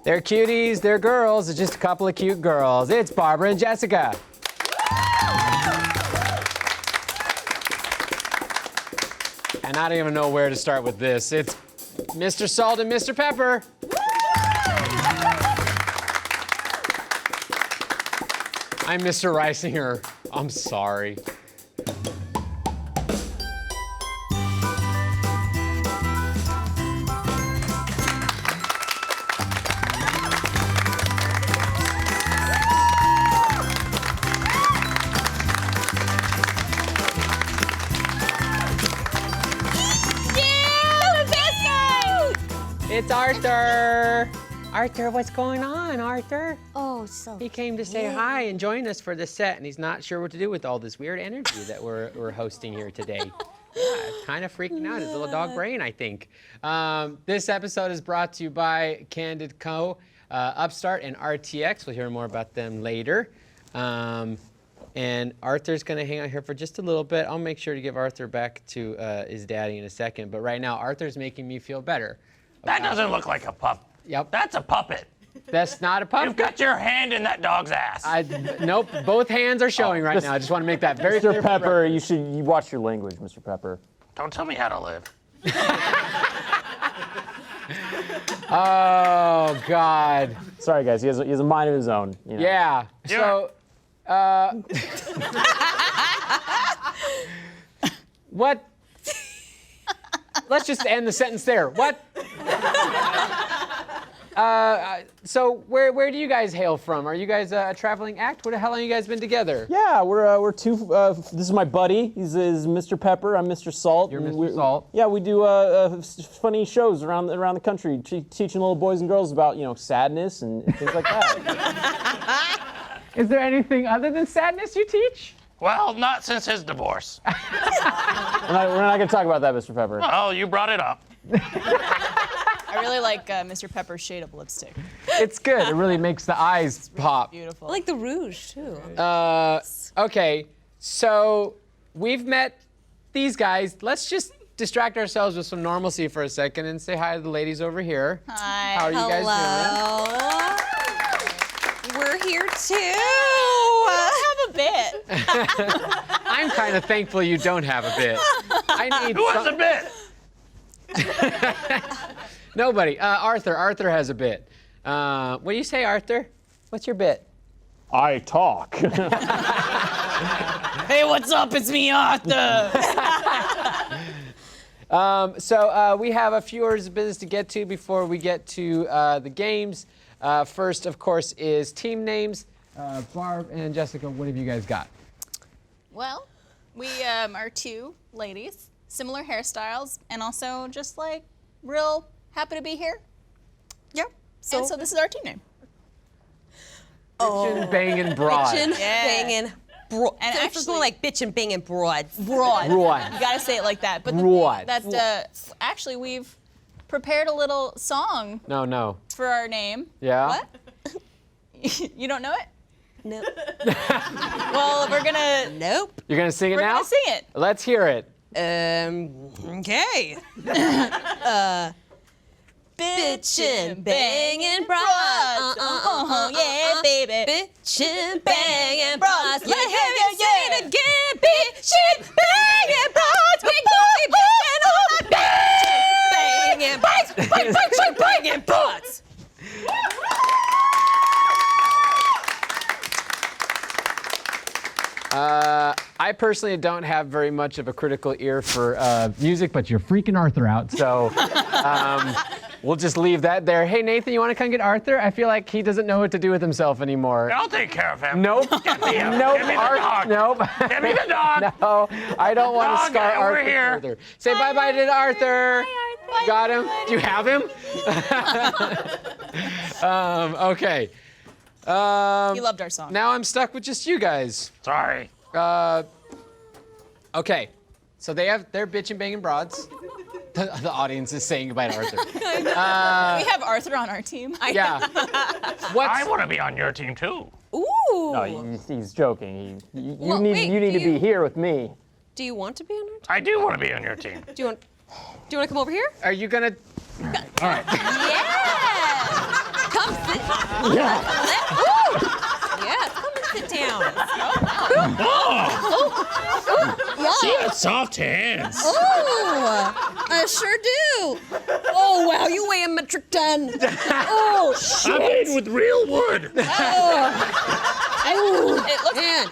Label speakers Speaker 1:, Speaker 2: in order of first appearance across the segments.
Speaker 1: They're cuties, they're girls, it's just a couple of cute girls. It's Barbara and Jessica. And I don't even know where to start with this. It's Mr. Salt and Mr. Pepper. I'm Mr. Risinger. I'm sorry. It's Arthur. Arthur, what's going on, Arthur?
Speaker 2: Oh, so
Speaker 1: He came to say hi and join us for the set, and he's not sure what to do with all this weird energy that we're hosting here today. Yeah, kind of freaking out his little dog brain, I think. This episode is brought to you by Candid Co., Upstart, and RTX. We'll hear more about them later. And Arthur's going to hang out here for just a little bit. I'll make sure to give Arthur back to his daddy in a second. But right now, Arthur's making me feel better.
Speaker 3: That doesn't look like a pup.
Speaker 1: Yep.
Speaker 3: That's a puppet.
Speaker 1: That's not a pup.
Speaker 3: You've got your hand in that dog's ass.
Speaker 1: Nope, both hands are showing right now. I just want to make that very clear.
Speaker 4: Mr. Pepper, you watch your language, Mr. Pepper.
Speaker 3: Don't tell me how to live.
Speaker 1: Oh, God.
Speaker 4: Sorry, guys. He has a mind of his own. You know.
Speaker 1: Yeah. So, what? Let's just end the sentence there. What? So where do you guys hail from? Are you guys a traveling act? How long have you guys been together?
Speaker 4: Yeah, we're two. This is my buddy. He's Mr. Pepper. I'm Mr. Salt.
Speaker 1: You're Mr. Salt.
Speaker 4: Yeah, we do funny shows around the country, teaching little boys and girls about sadness and things like that.
Speaker 1: Is there anything other than sadness you teach?
Speaker 3: Well, not since his divorce.
Speaker 4: We're not going to talk about that, Mr. Pepper.
Speaker 3: Oh, you brought it up.
Speaker 5: I really like Mr. Pepper's shade of lipstick.
Speaker 1: It's good. It really makes the eyes pop.
Speaker 5: Beautiful.
Speaker 2: I like the rouge too.
Speaker 1: Okay, so we've met these guys. Let's just distract ourselves with some normalcy for a second and say hi to the ladies over here.
Speaker 5: Hi.
Speaker 1: How are you guys doing?
Speaker 2: We're here too.
Speaker 5: Have a bit.
Speaker 1: I'm kind of thankful you don't have a bit. I need
Speaker 3: Who has a bit?
Speaker 1: Nobody. Arthur has a bit. What do you say, Arthur? What's your bit?
Speaker 4: I talk.
Speaker 5: Hey, what's up? It's me, Arthur.
Speaker 1: So we have a few orders of business to get to before we get to the games. First, of course, is team names. Barb and Jessica, what have you guys got?
Speaker 5: Well, we are two ladies, similar hairstyles, and also just like real happy to be here.
Speaker 2: Yep.
Speaker 5: So this is our team name.
Speaker 1: Bitchin' bangin' broad.
Speaker 2: Bitchin'
Speaker 5: Yeah.
Speaker 2: bangin' broad.
Speaker 5: And
Speaker 2: So it's
Speaker 5: actually-
Speaker 2: more like bitchin' bangin' broad.
Speaker 5: Broad.
Speaker 1: Broad.
Speaker 5: You gotta say it like that. But
Speaker 1: Broad.
Speaker 5: actually we've prepared a little song
Speaker 1: No.
Speaker 5: for our name.
Speaker 1: Yeah?
Speaker 5: What? You don't know it?
Speaker 2: Nope.
Speaker 5: Well, we're gonna
Speaker 1: You're gonna sing it now?
Speaker 5: sing it.
Speaker 1: Let's hear it.
Speaker 2: Okay.
Speaker 5: Bitchin'
Speaker 2: bangin' broads.
Speaker 5: Yeah, baby.
Speaker 2: Bitchin' bangin' broads.
Speaker 5: Yeah,
Speaker 2: Let
Speaker 5: yeah,
Speaker 2: hear you
Speaker 5: yeah,
Speaker 2: say
Speaker 5: yeah.
Speaker 2: it again. Bitchin' bangin' broads. We gon' be bitchin' all the bangin' broads. Bitchin' bangin' broads.
Speaker 1: I personally don't have very much of a critical ear for music, but you're freaking Arthur out, so we'll just leave that there. Hey, Nathan, you want to come get Arthur? I feel like he doesn't know what to do with himself anymore.
Speaker 3: I'll take care of him.
Speaker 1: Nope.
Speaker 3: Get me him.
Speaker 1: Nope.
Speaker 3: Give me the dog.
Speaker 1: Nope.
Speaker 3: Give me the dog.
Speaker 1: No, I don't want to
Speaker 3: Dog,
Speaker 1: scar
Speaker 3: over
Speaker 1: Arthur
Speaker 3: here.
Speaker 1: further. Say bye-bye to Arthur.
Speaker 5: Bye,
Speaker 1: Got him? Do you have him? Okay.
Speaker 5: He loved our song.
Speaker 1: Now I'm stuck with just you guys.
Speaker 3: Sorry.
Speaker 1: Okay, so they're bitchin' banging broads. The audience is saying goodbye to Arthur.
Speaker 5: We have Arthur on our team.
Speaker 1: Yeah.
Speaker 3: I want to be on your team too.
Speaker 2: Ooh.
Speaker 4: No, he's joking. You
Speaker 2: Well,
Speaker 4: need
Speaker 2: wait,
Speaker 4: to
Speaker 2: do you-
Speaker 4: be here with me.
Speaker 2: Do you want to be on our team?
Speaker 3: I do want to be on your team.
Speaker 2: Do you want to come over here?
Speaker 1: Are you gonna?
Speaker 2: Yeah. Come Yeah, come and sit down.
Speaker 3: She has soft hands.
Speaker 2: Oh, I sure do. Oh, wow, you weigh a metric ton. Oh, shit.
Speaker 3: I'm made with real wood.
Speaker 2: Oh,
Speaker 5: It looks
Speaker 2: man.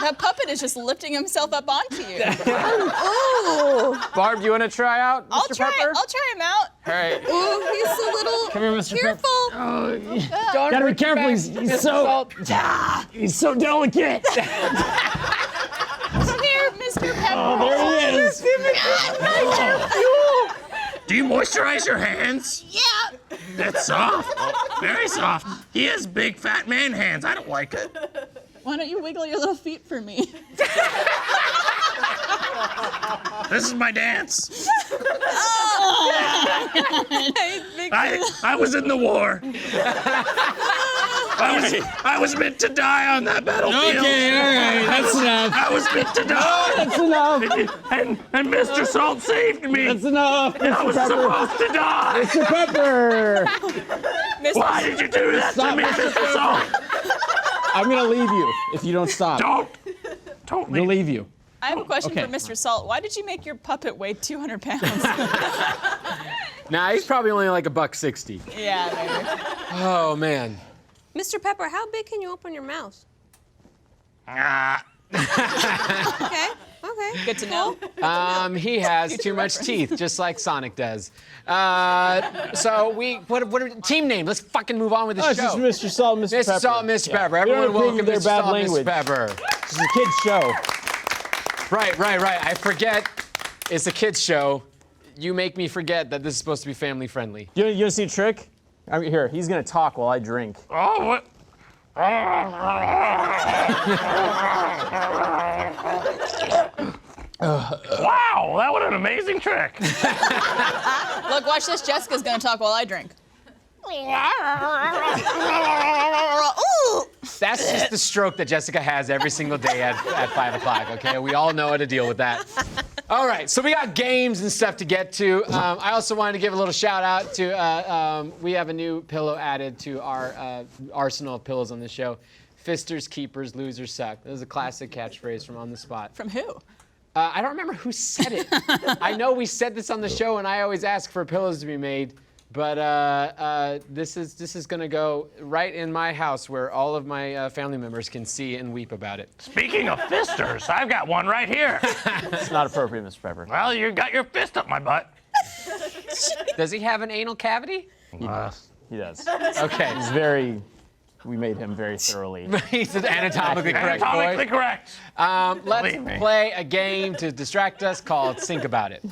Speaker 5: that puppet is just lifting himself up onto you.
Speaker 2: Oh,
Speaker 4: Barb, you want to try out Mr. Pepper?
Speaker 5: I'll try him out.
Speaker 4: All right.
Speaker 2: oh, he's a little
Speaker 4: Come here, Mr.
Speaker 2: careful.
Speaker 1: Don't
Speaker 4: Gotta be
Speaker 1: hurt your
Speaker 4: careful.
Speaker 1: back,
Speaker 4: He's
Speaker 1: Mr.
Speaker 4: so
Speaker 1: Salt.
Speaker 4: he's so delicate.
Speaker 5: Come here, Mr. Pepper.
Speaker 4: There he is.
Speaker 3: Do you moisturize your hands?
Speaker 5: Yeah.
Speaker 3: That's soft. Very soft. He has big fat man hands. I don't like it.
Speaker 5: Why don't you wiggle your little feet for me?
Speaker 3: This is my dance. I was in the war. I was meant to die on that battlefield.
Speaker 4: Okay, all right, that's enough.
Speaker 3: I was meant to die.
Speaker 4: That's enough.
Speaker 3: And Mr. Salt saved me.
Speaker 4: That's enough,
Speaker 3: I
Speaker 4: Mr.
Speaker 3: was
Speaker 4: Pepper.
Speaker 3: supposed to die.
Speaker 4: Mr. Pepper.
Speaker 3: Why did you do that
Speaker 4: Stop,
Speaker 3: to me,
Speaker 4: Mr.
Speaker 3: Mr. Salt?
Speaker 4: I'm gonna leave you if you don't stop.
Speaker 3: Don't
Speaker 4: We'll
Speaker 3: leave.
Speaker 4: leave you.
Speaker 5: I have a question
Speaker 4: Okay.
Speaker 5: for Mr. Salt. Why did you make your puppet weigh 200 pounds?
Speaker 1: Nah, he's probably only like $1.60.
Speaker 5: Yeah, maybe.
Speaker 1: Oh man.
Speaker 2: Mr. Pepper, how big can you open your mouth?
Speaker 3: Ah,
Speaker 2: Okay, okay.
Speaker 5: Good to know.
Speaker 1: He has too much teeth, just like Sonic does. So what are team name? Let's fucking move on with the
Speaker 4: Oh, it's
Speaker 1: show.
Speaker 4: just Mr. Salt, and Mr. Pepper.
Speaker 1: Mr. Salt, Mr. Pepper.
Speaker 4: We don't
Speaker 1: Everyone welcome
Speaker 4: approve of their
Speaker 1: Mr.
Speaker 4: bad
Speaker 1: Salt,
Speaker 4: language.
Speaker 1: Mr. Pepper.
Speaker 4: This is a kid's show.
Speaker 1: Right. I forget it's a kids show. You make me forget that this is supposed to be family friendly.
Speaker 4: You want to see a trick? Here, he's gonna talk while I drink.
Speaker 3: oh, what? Wow, that was an amazing trick.
Speaker 5: Look, watch this. Jessica's gonna talk while I drink.
Speaker 1: That's just the stroke that Jessica has every single day at 5 o'clock, okay? We all know how to deal with that. All right, so we got games and stuff to get to. I also wanted to give a little shout out to, we have a new pillow added to our arsenal of pillows on the show. Fisters, keepers, losers suck. That was a classic catchphrase from On the Spot.
Speaker 5: From who?
Speaker 1: I don't remember who said it. I know we said this on the show, and I always ask for pillows to be made. But this is gonna go right in my house where all of my family members can see and weep about it.
Speaker 3: Speaking of fisters, I've got one right here.
Speaker 4: It's not appropriate, Mr. Pepper.
Speaker 3: Well, you got your fist up my butt.
Speaker 1: Does he have an anal cavity?
Speaker 4: He does.
Speaker 1: Okay.
Speaker 4: He's very. We made him very thoroughly.
Speaker 1: He's an anatomically correct
Speaker 3: Anatomically
Speaker 1: boy.
Speaker 3: correct.
Speaker 1: Let's
Speaker 3: Believe me.
Speaker 1: play a game to distract us called Think About It.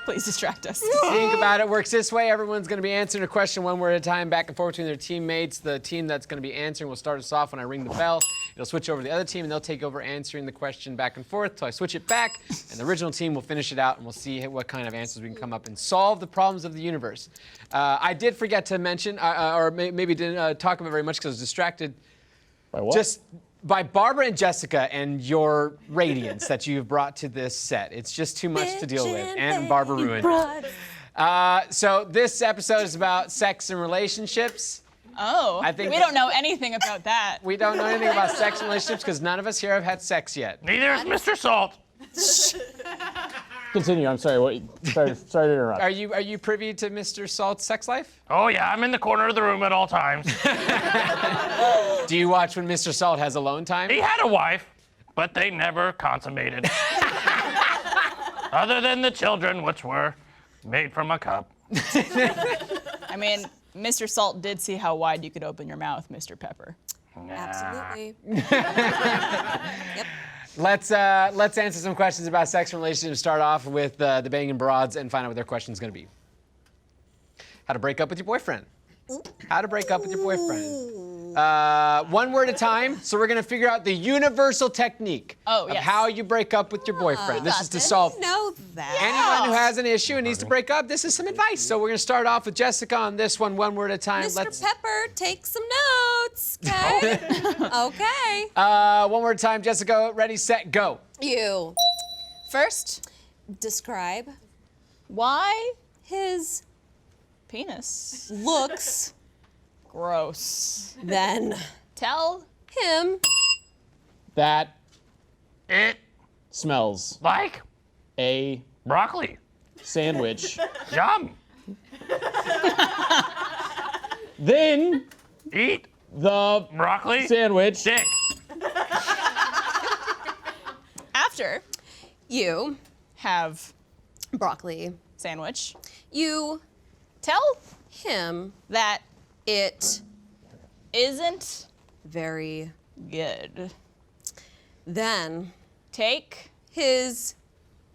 Speaker 5: Please distract us.
Speaker 1: Think About It works this way. Everyone's going to be answering a question one word at a time, back and forth between their teammates. The team that's going to be answering will start us off when I ring the bell. It'll switch over to the other team, and they'll take over answering the question back and forth till I switch it back, and the original team will finish it out, and we'll see what kind of answers we can come up and solve the problems of the universe. I did forget to mention, or maybe didn't talk about it very much because I was distracted.
Speaker 4: By what?
Speaker 1: Just by Barbara and Jessica and your radiance that you've brought to this set. It's just too much to deal with. And Barbara ruined. So this episode is about sex and relationships.
Speaker 5: Oh,
Speaker 1: I think
Speaker 5: we don't know anything about that.
Speaker 1: We don't know anything about sex and relationships because none of us here have had sex yet.
Speaker 3: Neither is Mr. Salt.
Speaker 4: Continue. I'm sorry. What? Sorry to interrupt.
Speaker 1: Are you privy to Mr. Salt's sex life?
Speaker 3: Oh, yeah, I'm in the corner of the room at all times.
Speaker 1: Do you watch when Mr. Salt has alone time?
Speaker 3: He had a wife, but they never consummated. Other than the children, which were made from a cup.
Speaker 5: I mean, Mr. Salt did see how wide you could open your mouth, Mr. Pepper.
Speaker 2: Absolutely.
Speaker 1: Let's answer some questions about sex and relationships. Start off with the banging broads and find out what their question is going to be. How to break up with your boyfriend. How to break up with your boyfriend. One word at a time. So we're going to figure out the universal technique of
Speaker 5: yes.
Speaker 1: how you break up with your boyfriend. This is to solve
Speaker 2: Know that.
Speaker 1: anyone who has an issue and needs to break up. This is some advice. So we're going to start off with Jessica on this one word at a time.
Speaker 2: Mr. Pepper, take some notes, okay? Okay.
Speaker 1: One word at a time. Jessica, ready, set, go.
Speaker 2: You
Speaker 5: First,
Speaker 2: describe
Speaker 5: why
Speaker 2: his
Speaker 5: penis?
Speaker 2: looks
Speaker 5: Gross.
Speaker 2: Then
Speaker 5: Tell
Speaker 2: him
Speaker 4: That
Speaker 3: It
Speaker 4: smells
Speaker 3: like
Speaker 4: a
Speaker 3: broccoli.
Speaker 4: sandwich.
Speaker 3: Yum.
Speaker 4: Then
Speaker 3: Eat
Speaker 4: the
Speaker 3: broccoli.
Speaker 4: sandwich.
Speaker 3: Dick.
Speaker 5: after
Speaker 2: you
Speaker 5: have
Speaker 2: broccoli.
Speaker 5: sandwich.
Speaker 2: You
Speaker 5: Tell
Speaker 2: him
Speaker 5: that
Speaker 2: it
Speaker 5: isn't
Speaker 2: very.
Speaker 5: good.
Speaker 2: Then
Speaker 5: Take
Speaker 2: his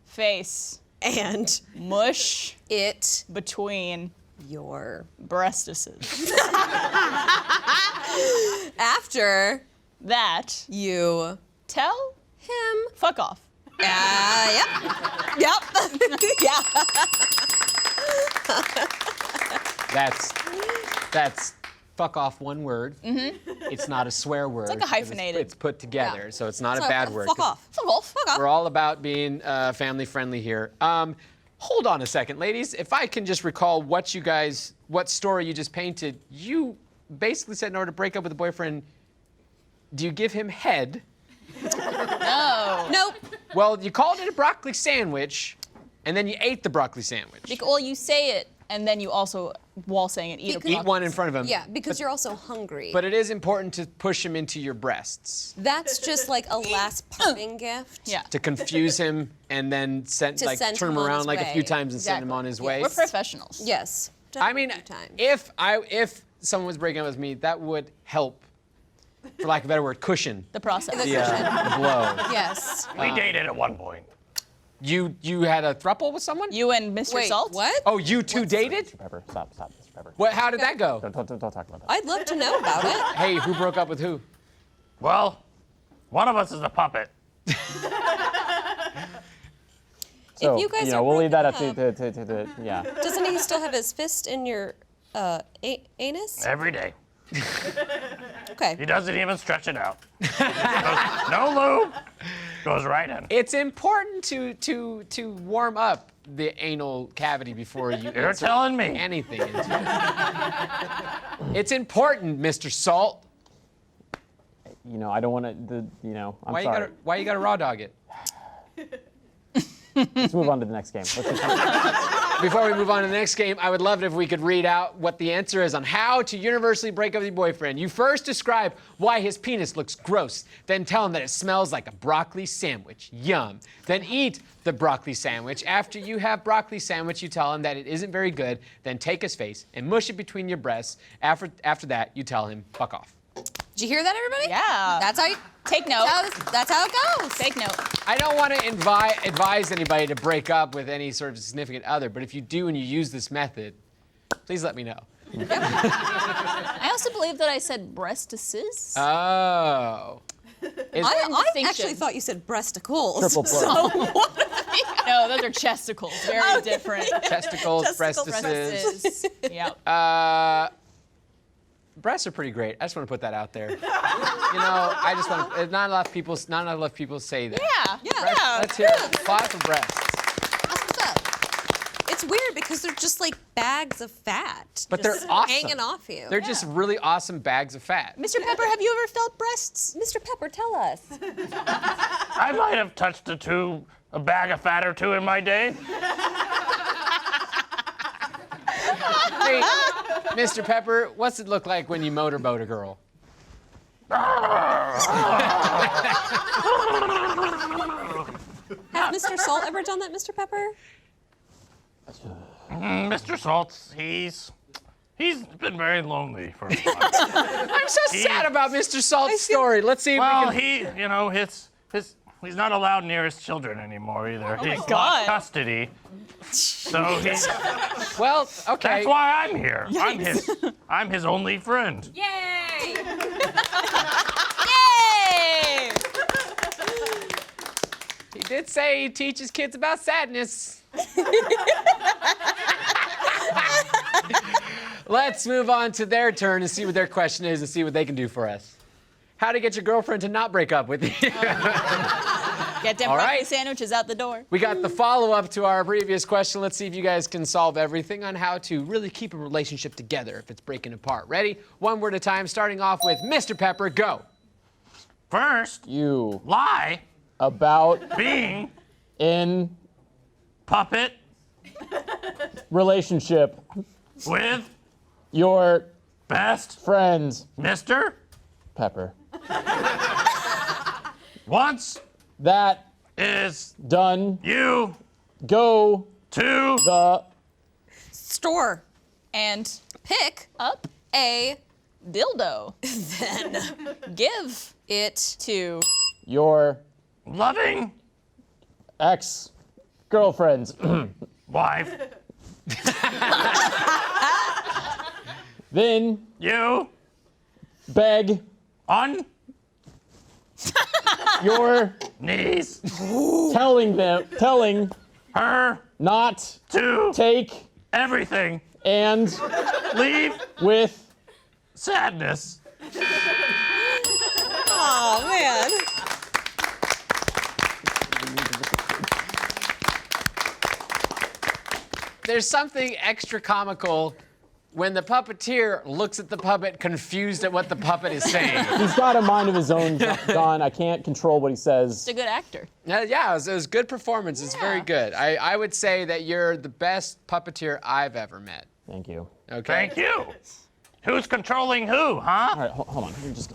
Speaker 5: face,
Speaker 2: and
Speaker 5: mush
Speaker 2: it
Speaker 5: between
Speaker 2: your.
Speaker 5: breastises.
Speaker 2: After
Speaker 5: That
Speaker 2: you
Speaker 5: tell
Speaker 2: him.
Speaker 5: fuck off.
Speaker 2: Yep. Yep. Yeah.
Speaker 1: That's fuck off one word. It's not a swear word.
Speaker 5: like a hyphenated.
Speaker 1: It's put together,
Speaker 2: Yeah.
Speaker 1: so it's not a
Speaker 2: So,
Speaker 1: bad word.
Speaker 2: Fuck
Speaker 1: 'cause
Speaker 2: off.
Speaker 5: Fuck off.
Speaker 2: Fuck off.
Speaker 1: We're all about being family friendly here. Hold on a second, ladies. If I can just recall what story you just painted, you basically said in order to break up with a boyfriend, do you give him head?
Speaker 5: No.
Speaker 2: Nope.
Speaker 1: Well, you called it a broccoli sandwich, and then you ate the broccoli sandwich.
Speaker 5: Well, you say it, and then you also, while saying it, eat a
Speaker 2: Because-
Speaker 1: Eat one in front of him.
Speaker 2: Yeah, because you're also hungry.
Speaker 1: But it is important to push him into your breasts
Speaker 2: That's just like a last parting gift.
Speaker 5: Yeah.
Speaker 1: to confuse him and then
Speaker 2: To send
Speaker 1: turn
Speaker 2: him
Speaker 1: him
Speaker 2: on
Speaker 1: around
Speaker 2: his
Speaker 1: like a few
Speaker 2: way.
Speaker 1: times and send him
Speaker 5: Exactly.
Speaker 1: on his
Speaker 2: Yeah.
Speaker 1: way.
Speaker 5: We're professionals.
Speaker 2: Yes.
Speaker 1: I mean,
Speaker 2: Time.
Speaker 1: if someone was breaking up with me, that would help, for lack of a better word, cushion
Speaker 5: The process.
Speaker 2: The-
Speaker 1: the blow.
Speaker 2: Yes.
Speaker 3: We dated at one point.
Speaker 1: You had a throuple with someone?
Speaker 5: You and Mr.
Speaker 2: Wait,
Speaker 5: Salt?
Speaker 2: what?
Speaker 1: Oh, you two dated?
Speaker 4: Pepper, stop, Mr. Pepper.
Speaker 1: What? How did that go?
Speaker 4: Don't talk about that.
Speaker 2: I'd love to know about it.
Speaker 1: Hey, who broke up with who?
Speaker 3: Well, one of us is a puppet.
Speaker 4: So,
Speaker 2: you guys
Speaker 4: know,
Speaker 2: are
Speaker 4: we'll leave that up
Speaker 2: broken
Speaker 4: to the yeah.
Speaker 2: Doesn't he still have his fist in your anus?
Speaker 3: Every day. He
Speaker 2: Okay.
Speaker 3: doesn't even stretch it out. No lube. Goes right in.
Speaker 1: It's important to warm up the anal cavity before you
Speaker 3: You're
Speaker 1: insert
Speaker 3: telling me.
Speaker 1: anything into it. It's important, Mr. Salt.
Speaker 4: You know, I don't want to. I'm sorry.
Speaker 1: Why you gotta raw dog it?
Speaker 4: Let's move on to the next game.
Speaker 1: Before we move on to the next game, I would love it if we could read out what the answer is on how to universally break up with your boyfriend. You first describe why his penis looks gross, then tell him that it smells like a broccoli sandwich. Yum. Then eat the broccoli sandwich. After you have broccoli sandwich, you tell him that it isn't very good, then take his face and mush it between your breasts. After that, you tell him, fuck off.
Speaker 2: Did you hear that, everybody?
Speaker 5: Yeah.
Speaker 2: That's how you,
Speaker 5: Take note.
Speaker 2: that's how it goes.
Speaker 5: Take note.
Speaker 1: I don't want to advise anybody to break up with any sort of significant other, but if you do and you use this method, please let me know.
Speaker 5: I also believe that I said breastises.
Speaker 1: Oh.
Speaker 2: I
Speaker 5: distinction.
Speaker 2: actually thought you said breasticles.
Speaker 4: Triple plural.
Speaker 5: No, those are chesticles. Very different.
Speaker 1: Testicles,
Speaker 2: Testicles,
Speaker 1: breastises.
Speaker 5: Yep.
Speaker 1: Breasts are pretty great. I just want to put that out there. I just want. Not enough people say that.
Speaker 5: Yeah.
Speaker 1: Let's hear it. Applause for breasts.
Speaker 2: That's what's up. It's weird because they're just like bags of fat.
Speaker 1: But
Speaker 2: just
Speaker 1: they're awesome.
Speaker 2: hanging off you.
Speaker 1: They're just really awesome bags of fat.
Speaker 5: Mr. Pepper, have you ever felt breasts?
Speaker 2: Mr. Pepper, tell us.
Speaker 3: I might have touched a bag of fat or two in my day.
Speaker 1: Hey, Mr. Pepper, what's it look like when you motorboat a girl?
Speaker 2: Has Mr. Salt ever done that, Mr. Pepper?
Speaker 3: Mr. Saltz, he's been very lonely for a while.
Speaker 1: I'm so sad about Mr. Salt's story. Let's see if
Speaker 3: Well,
Speaker 1: we can.
Speaker 3: he's not allowed near his children anymore either. He's
Speaker 5: God.
Speaker 3: lost custody. So he's
Speaker 1: Well, okay.
Speaker 3: that's why I'm here. I'm his only friend.
Speaker 2: Yay!
Speaker 5: Yay!
Speaker 1: He did say he teaches kids about sadness. Let's move on to their turn and see what their question is and see what they can do for us. How to get your girlfriend to not break up with you.
Speaker 5: Get them
Speaker 1: All
Speaker 5: broccoli
Speaker 1: right.
Speaker 5: sandwiches out the door.
Speaker 1: We got the follow-up to our previous question. Let's see if you guys can solve everything on how to really keep a relationship together if it's breaking apart. Ready? One word at a time, starting off with Mr. Pepper, go.
Speaker 3: First,
Speaker 4: You
Speaker 3: lie,
Speaker 4: about
Speaker 3: being,
Speaker 4: in
Speaker 3: puppet,
Speaker 4: relationship
Speaker 3: with,
Speaker 4: your
Speaker 3: best,
Speaker 4: friends
Speaker 3: Mr.
Speaker 4: Pepper.
Speaker 3: Once
Speaker 4: That
Speaker 3: is
Speaker 4: done.
Speaker 3: you
Speaker 4: Go
Speaker 3: to
Speaker 4: the
Speaker 2: Store.
Speaker 5: And pick up a dildo. Then give it to
Speaker 4: your
Speaker 3: loving
Speaker 4: ex-girlfriends.
Speaker 3: wife,
Speaker 4: Then
Speaker 3: you
Speaker 4: beg
Speaker 3: on
Speaker 4: your
Speaker 3: knees,
Speaker 4: telling
Speaker 3: her
Speaker 4: not
Speaker 3: to
Speaker 4: take
Speaker 3: everything,
Speaker 4: and
Speaker 3: leave
Speaker 4: with
Speaker 3: sadness.
Speaker 2: Oh, man.
Speaker 1: There's something extra comical when the puppeteer looks at the puppet confused at what the puppet is saying.
Speaker 4: he's got a mind of his own, John. I can't control what he says.
Speaker 5: He's a good actor.
Speaker 1: Yeah, it was good performance. It's very good. I would say that you're the best puppeteer I've ever met.
Speaker 4: Thank you.
Speaker 1: Okay.
Speaker 3: Thank you. Who's controlling who, huh?
Speaker 4: All right, hold on. You're just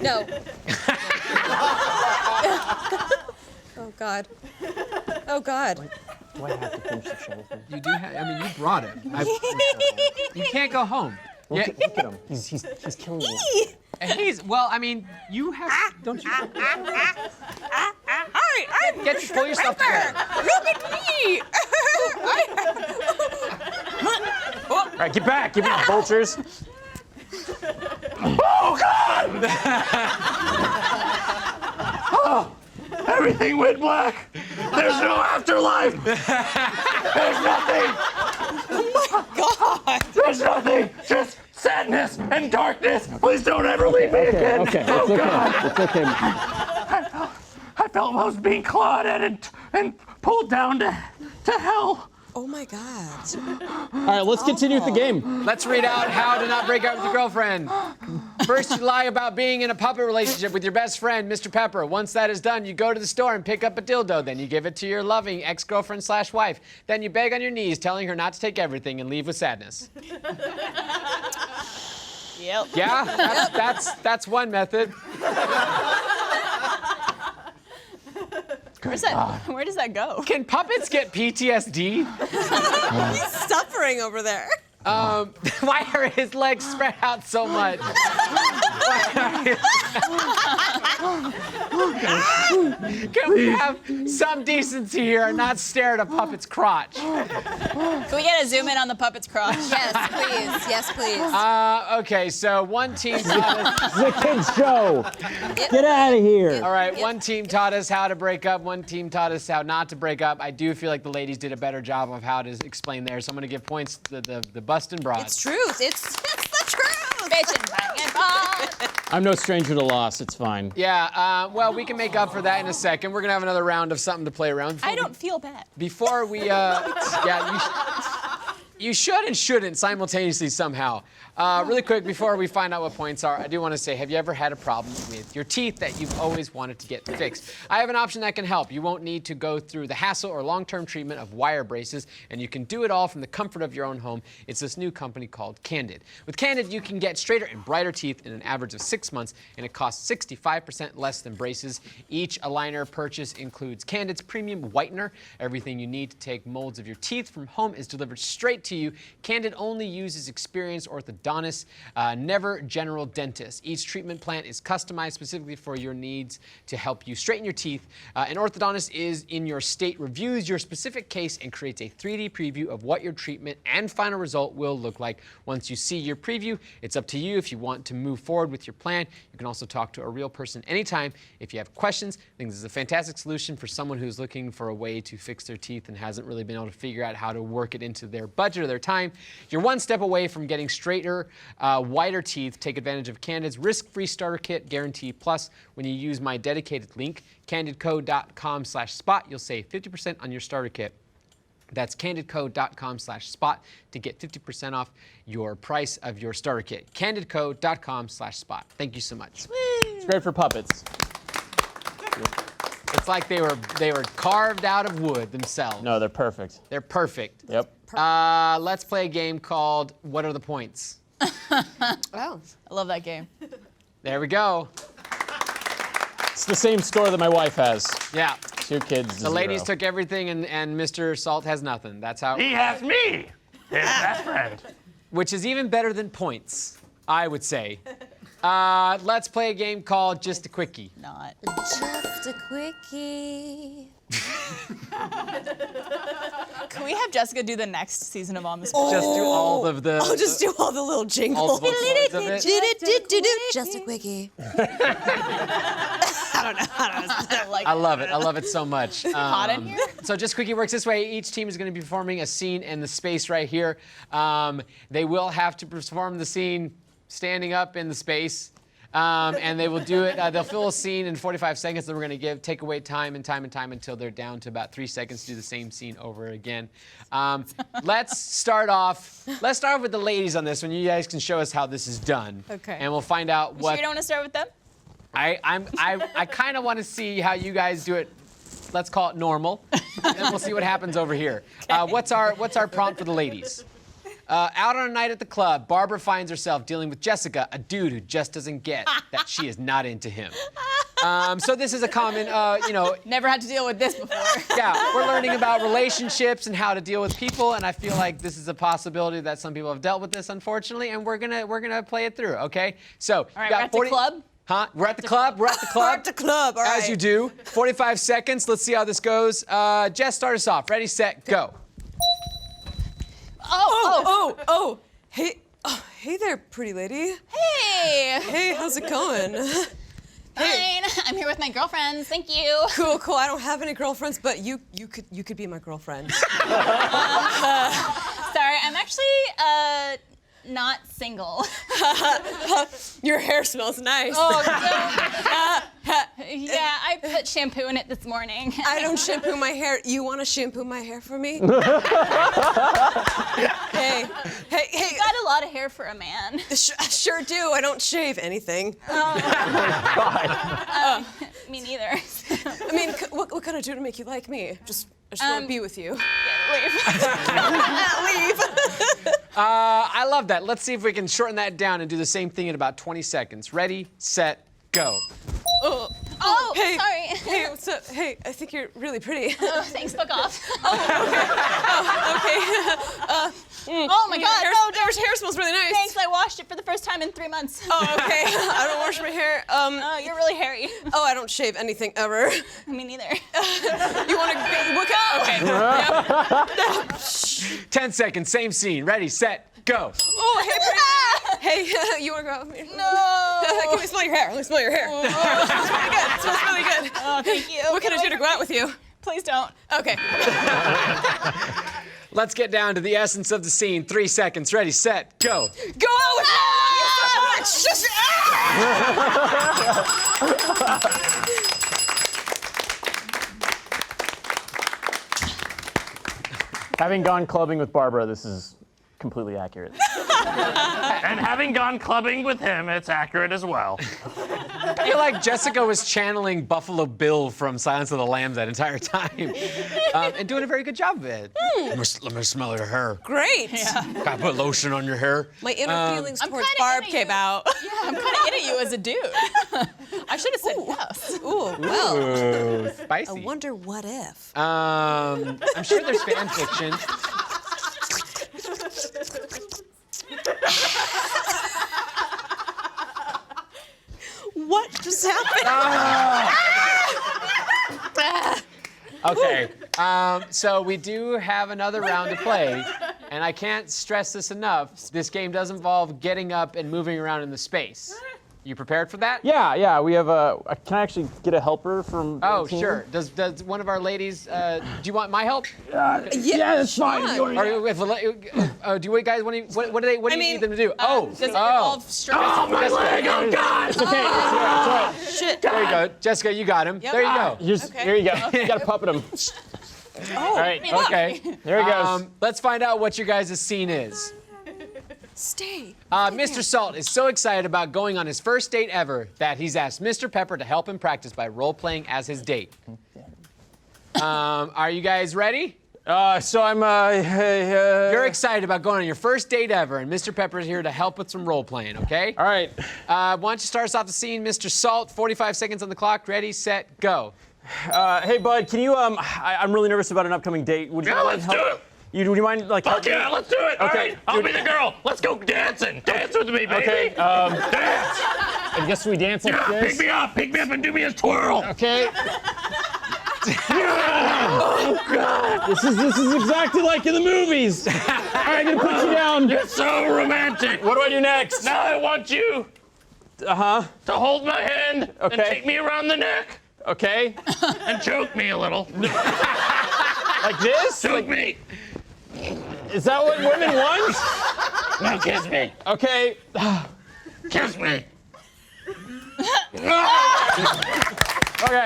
Speaker 2: No. Oh, God. Oh, God.
Speaker 4: do I have to finish the show with him?
Speaker 1: You do have, I mean, you brought him. You can't go home. Yeah,
Speaker 4: Look at him. He's killing me.
Speaker 1: well, I mean, you have, don't you? Pull yourself together.
Speaker 2: Look at me.
Speaker 4: All right, get back, vultures.
Speaker 3: Oh, God! Oh, everything went black. There's no afterlife. There's nothing.
Speaker 2: Oh, God.
Speaker 3: There's nothing. Just sadness and darkness. Please don't ever leave me again.
Speaker 4: Okay,
Speaker 3: Oh,
Speaker 4: it's okay.
Speaker 3: God.
Speaker 4: It's okay.
Speaker 3: I felt I was being clawed at and pulled down to hell.
Speaker 2: Oh, my God.
Speaker 4: All right, let's continue with the game.
Speaker 1: Let's read out how to not break up with your girlfriend. First, you lie about being in a puppet relationship with your best friend, Mr. Pepper. Once that is done, you go to the store and pick up a dildo. Then you give it to your loving ex-girlfriend/wife. Then you beg on your knees, telling her not to take everything and leave with sadness.
Speaker 5: Yep.
Speaker 1: Yeah, that's one method.
Speaker 5: Where does that go?
Speaker 1: Can puppets get PTSD?
Speaker 2: He's suffering over there.
Speaker 1: Why are his legs spread out so much? Can we have some decency here and not stare at a puppet's crotch?
Speaker 5: Can we get a zoom in on the puppet's crotch?
Speaker 2: Yes, please. Yes, please.
Speaker 1: Okay, so one team taught us.
Speaker 4: This is a kid's show. Get out of here.
Speaker 1: All right, one team taught us how to break up. One team taught us how not to break up. I do feel like the ladies did a better job of how to explain theirs. So I'm going to give points to the bustin' broads.
Speaker 2: It's truth. It's the truth.
Speaker 5: Bitchin' bangin' ball.
Speaker 4: I'm no stranger to loss. It's fine.
Speaker 1: Yeah, well, we can make up for that in a second. We're going to have another round of something to play around.
Speaker 5: I don't feel bad.
Speaker 1: Before we, you should and shouldn't simultaneously somehow. Really quick, before we find out what points are, I do want to say, have you ever had a problem with your teeth that you've always wanted to get fixed? I have an option that can help. You won't need to go through the hassle or long-term treatment of wire braces, and you can do it all from the comfort of your own home. It's this new company called Candid. With Candid, you can get straighter and brighter teeth in an average of 6 months, and it costs 65% less than braces. Each aligner purchase includes Candid's premium whitener. Everything you need to take molds of your teeth from home is delivered straight to you. Candid only uses experienced orthodontists, never general dentists. Each treatment plan is customized specifically for your needs to help you straighten your teeth. An orthodontist is in your state, reviews your specific case, and creates a 3D preview of what your treatment and final result will look like. Once you see your preview, it's up to you if you want to move forward with your plan. You can also talk to a real person anytime if you have questions. I think this is a fantastic solution for someone who's looking for a way to fix their teeth and hasn't really been able to figure out how to work it into their budget budget or their time. You're one step away from getting straighter, whiter teeth. Take advantage of Candid's risk-free starter kit guarantee. Plus, when you use my dedicated link, candidco.com/spot, you'll save 50% on your starter kit. That's candidco.com/spot to get 50% off your price of your starter kit. candidco.com/spot. Thank you so much.
Speaker 4: It's great for puppets.
Speaker 1: It's like they were carved out of wood themselves.
Speaker 4: No, they're perfect.
Speaker 1: They're perfect.
Speaker 4: Yep.
Speaker 1: Let's play a game called What Are the Points?
Speaker 2: Oh.
Speaker 5: I love that game.
Speaker 1: There we go.
Speaker 4: It's the same score that my wife has.
Speaker 1: Yeah.
Speaker 4: 2 kids.
Speaker 1: The ladies took everything and Mr. Salt has nothing. That's how.
Speaker 3: He has me, his best friend.
Speaker 1: Which is even better than points, I would say. Let's play a game called Just a Quickie.
Speaker 5: Not.
Speaker 2: Just a quickie.
Speaker 5: Can we have Jessica do the next season of On the
Speaker 1: Just
Speaker 5: Spot?
Speaker 1: do all of the.
Speaker 2: I'll just do all the little
Speaker 1: all
Speaker 2: jingles.
Speaker 1: the voice of it.
Speaker 2: Just a quickie.
Speaker 1: I love it. I love it so much.
Speaker 5: Hot in here?
Speaker 1: So Just Quickie works this way. Each team is going to be performing a scene in the space right here. They will have to perform the scene standing up in the space. And they will do it. They'll fill a scene in 45 seconds. Then we're going to take away time until they're down to about 3 seconds to do the same scene over again. Let's start off with the ladies on this one. You guys can show us how this is done.
Speaker 2: Okay.
Speaker 1: And we'll find out
Speaker 5: You
Speaker 1: what.
Speaker 5: sure you don't want to start with them?
Speaker 1: I kind of want to see how you guys do it. Let's call it normal, and then we'll see what happens over here. What's our prompt for the ladies? Out on a night at the club, Barbara finds herself dealing with Jessica, a dude who just doesn't get that she is not into him. So this is a common,
Speaker 5: Never had to deal with this before.
Speaker 1: yeah, we're learning about relationships and how to deal with people, and I feel like this is a possibility that some people have dealt with this, unfortunately, and we're gonna play it through. Okay, so
Speaker 5: All right, we're at the club.
Speaker 1: Huh? We're at the club. We're at the club.
Speaker 2: We're at the club, all right.
Speaker 1: As you do. 45 seconds. Let's see how this goes. Jess, start us off. Ready, set, go.
Speaker 2: Oh. Hey there, pretty lady.
Speaker 5: Hey.
Speaker 2: Hey, how's it going?
Speaker 5: Fine. I'm here with my girlfriends. Thank you.
Speaker 2: Cool. I don't have any girlfriends, but you could be my girlfriend.
Speaker 5: Sorry, I'm actually not single.
Speaker 2: Your hair smells nice.
Speaker 5: Oh, yeah, I put shampoo in it this morning.
Speaker 2: I don't shampoo my hair. You want to shampoo my hair for me? Hey.
Speaker 5: You got a lot of hair for a man.
Speaker 2: Sure do. I don't shave anything.
Speaker 5: Me neither.
Speaker 2: I mean, what can I do to make you like me? I just want to be with you.
Speaker 5: Leave.
Speaker 2: Leave.
Speaker 1: I love that. Let's see if we can shorten that down and do the same thing in about 20 seconds. Ready, set, go.
Speaker 5: Oh,
Speaker 2: Hey.
Speaker 5: sorry.
Speaker 2: Hey, what's up? Hey, I think you're really pretty.
Speaker 5: Oh, thanks, fuck off.
Speaker 2: Okay.
Speaker 5: Oh my God,
Speaker 2: Your hair smells really nice.
Speaker 5: thanks, I washed it for the first time in 3 months.
Speaker 2: Oh, okay. I don't wash my hair.
Speaker 5: Oh, you're really hairy.
Speaker 2: Oh, I don't shave anything ever.
Speaker 5: Me neither.
Speaker 2: You want to look out? Okay.
Speaker 1: 10 seconds, same scene. Ready, set, go.
Speaker 2: Oh, hey, pretty. Hey, you want to go out with me?
Speaker 5: No.
Speaker 2: Can we smell your hair? Let me smell your hair. It smells really good. It smells really good.
Speaker 5: Oh, thank you.
Speaker 2: What can I do to go out with you?
Speaker 5: Please don't.
Speaker 2: Okay.
Speaker 1: Let's get down to the essence of the scene. 3 seconds. Ready, set, go.
Speaker 2: Go out with me. Thank you so much. Just.
Speaker 4: Having gone clubbing with Barbara, this is completely accurate.
Speaker 3: And having gone clubbing with him, it's accurate as well.
Speaker 1: I feel like Jessica was channeling Buffalo Bill from Silence of the Lambs that entire time. And doing a very good job of it. Let me smell your hair.
Speaker 2: Great.
Speaker 1: Can I put lotion on your hair?
Speaker 2: My inner feelings
Speaker 5: I'm
Speaker 2: towards
Speaker 5: kinda
Speaker 2: Barb
Speaker 5: into
Speaker 2: came
Speaker 5: you.
Speaker 2: out.
Speaker 5: Yeah, I'm kind of into you as a dude. I should have said yes.
Speaker 2: Ooh, well.
Speaker 1: Ooh,
Speaker 2: I
Speaker 1: spicy.
Speaker 2: wonder what if.
Speaker 1: I'm sure there's fan fiction.
Speaker 2: What just happened?
Speaker 1: Okay, so we do have another round to play, and I can't stress this enough. This game does involve getting up and moving around in the space. You prepared for that?
Speaker 4: Yeah. We have can I actually get a helper from?
Speaker 1: Oh,
Speaker 4: the team?
Speaker 1: sure. Does one of our ladies? Do you want my help?
Speaker 3: Yeah, that's fine.
Speaker 2: Sean.
Speaker 1: Or if, do you guys want? What do they? What do you need them to do?
Speaker 5: Does it involve stress?
Speaker 3: Oh, my leg! Oh, God!
Speaker 4: It's okay. It's all right.
Speaker 2: Shit.
Speaker 1: There you go, Jessica. You got him.
Speaker 2: Yep.
Speaker 1: There you go.
Speaker 4: Here you go. You gotta puppet him. All right.
Speaker 1: Okay.
Speaker 4: There he goes.
Speaker 1: Let's find out what your guys' scene is.
Speaker 2: Stay.
Speaker 1: Mr. Salt is so excited about going on his first date ever that he's asked Mr. Pepper to help him practice by role-playing as his date. Are you guys ready?
Speaker 4: So I'm
Speaker 1: You're excited about going on your first date ever, and Mr. Pepper is here to help with some role-playing, okay?
Speaker 4: All right.
Speaker 1: Why don't you start us off the scene, Mr. Salt? 45 seconds on the clock. Ready, set, go.
Speaker 4: Hey, bud, can you I'm really nervous about an upcoming date. Would you
Speaker 3: Yeah,
Speaker 4: mind
Speaker 3: let's do it.
Speaker 4: Would you mind like
Speaker 3: Fuck
Speaker 4: helping?
Speaker 3: yeah, let's do it. All right, I'll be the girl. Let's go dancing. Dance with me, baby.
Speaker 4: Okay.
Speaker 3: Dance.
Speaker 4: I guess we dance like
Speaker 3: Yeah,
Speaker 4: this.
Speaker 3: pick me up and do me a twirl.
Speaker 4: Okay.
Speaker 3: Oh, God.
Speaker 4: This is exactly like in the movies. All right, I'm gonna put you down.
Speaker 3: You're so romantic.
Speaker 4: What do I do next?
Speaker 3: Now I want you to hold my hand and
Speaker 4: Okay.
Speaker 3: take me around the neck
Speaker 4: Okay.
Speaker 3: and choke me a little.
Speaker 4: Like this?
Speaker 3: Choke me.
Speaker 4: Is that what women want?
Speaker 3: Now kiss me.
Speaker 4: Okay.
Speaker 3: Kiss me.
Speaker 4: Okay.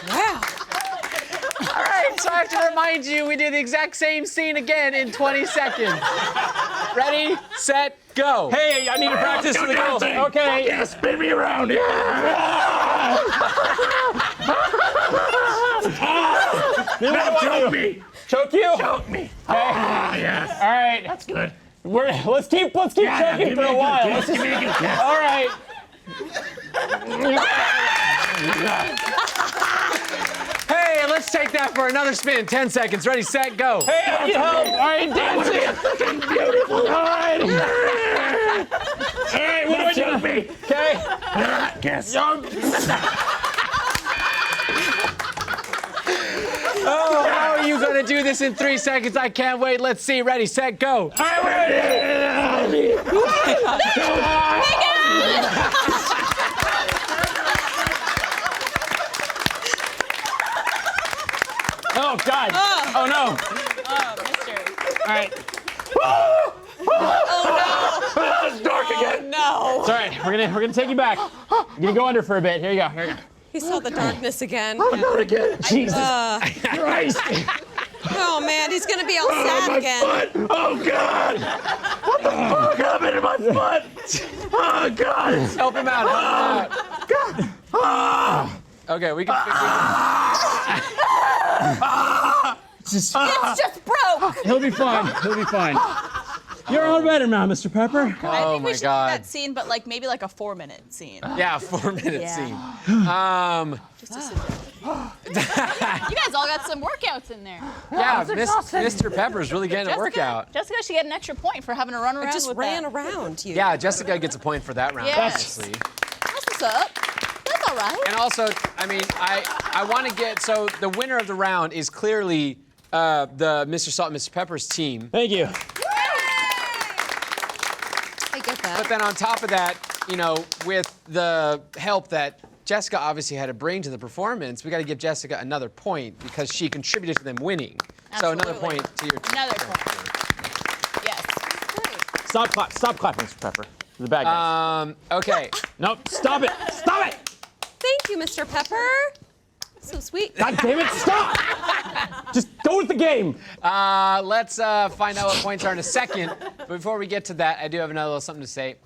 Speaker 2: Wow.
Speaker 1: All right, so I have to remind you, we do the exact same scene again in 20 seconds. Ready, set, go.
Speaker 4: Hey, I need to practice
Speaker 3: Go
Speaker 4: for the girls.
Speaker 3: dancing.
Speaker 4: Okay.
Speaker 3: Yeah, spin me around. Yeah. Now choke me.
Speaker 4: Choke you?
Speaker 3: Choke me. Ah, yes.
Speaker 4: All right.
Speaker 3: That's good.
Speaker 4: Let's keep
Speaker 3: Yeah,
Speaker 4: choking
Speaker 3: give
Speaker 4: for
Speaker 3: me
Speaker 4: a while.
Speaker 3: Good kiss. Give me a good kiss.
Speaker 4: All right.
Speaker 1: Hey, let's take that for another spin. 10 seconds. Ready, set, go.
Speaker 4: Hey, I need help. All right, dancing.
Speaker 3: Fucking beautiful. All right. All right, what do I choke me.
Speaker 4: Okay.
Speaker 3: Kiss.
Speaker 1: Oh, how are you gonna do this in 3 seconds? I can't wait. Let's see. Ready, set, go.
Speaker 4: Oh God. Oh no.
Speaker 5: Oh, mister.
Speaker 4: All right.
Speaker 3: It's dark again.
Speaker 2: No.
Speaker 4: It's all right. We're gonna take you back. You're gonna go under for a bit. Here you go. Here you go.
Speaker 2: He saw the darkness again.
Speaker 3: Not again. Jesus Christ.
Speaker 2: Oh man, he's gonna be all
Speaker 3: Oh,
Speaker 2: sad
Speaker 3: my
Speaker 2: again.
Speaker 3: foot. Oh, God. What the fuck happened to my foot? Oh, God.
Speaker 1: Help him out. Help him out. Okay, we can.
Speaker 2: It's just broke.
Speaker 4: He'll be fine. He'll be fine. You're all better now, Mr. Pepper.
Speaker 5: I
Speaker 1: Oh
Speaker 5: think we
Speaker 1: my
Speaker 5: should do
Speaker 1: God.
Speaker 5: that scene, but like maybe like a 4-minute scene.
Speaker 1: Yeah, 4-minute
Speaker 5: Yeah.
Speaker 1: scene.
Speaker 5: Just to sit there. You guys all got some workouts in there.
Speaker 1: Yeah, Mr. Pepper's really getting a workout.
Speaker 5: Jessica should get an extra point for having to run around
Speaker 2: I just
Speaker 5: with
Speaker 2: ran
Speaker 5: that.
Speaker 2: around you.
Speaker 1: Yeah, Jessica gets a point for that round,
Speaker 5: Yes.
Speaker 1: obviously.
Speaker 5: That's what's up. That's all right.
Speaker 1: And also, I mean, I want to get, so the winner of the round is clearly the Mr. Salt and Mr. Pepper's team.
Speaker 4: Thank you.
Speaker 2: I get that.
Speaker 1: But then on top of that, you know, with the help that Jessica obviously had to bring to the performance, we got to give Jessica another point because she contributed to them winning. So another
Speaker 5: Absolutely.
Speaker 1: point to your team.
Speaker 5: Another point. Yes.
Speaker 4: Stop clapping, Mr. Pepper. The bad guys.
Speaker 1: Okay.
Speaker 4: Nope. Stop it. Stop it.
Speaker 2: Thank you, Mr. Pepper. So sweet.
Speaker 4: God damn it. Stop. Just go with the game.
Speaker 1: Let's find out what points are in a second. But before we get to that, I do have another little something to say.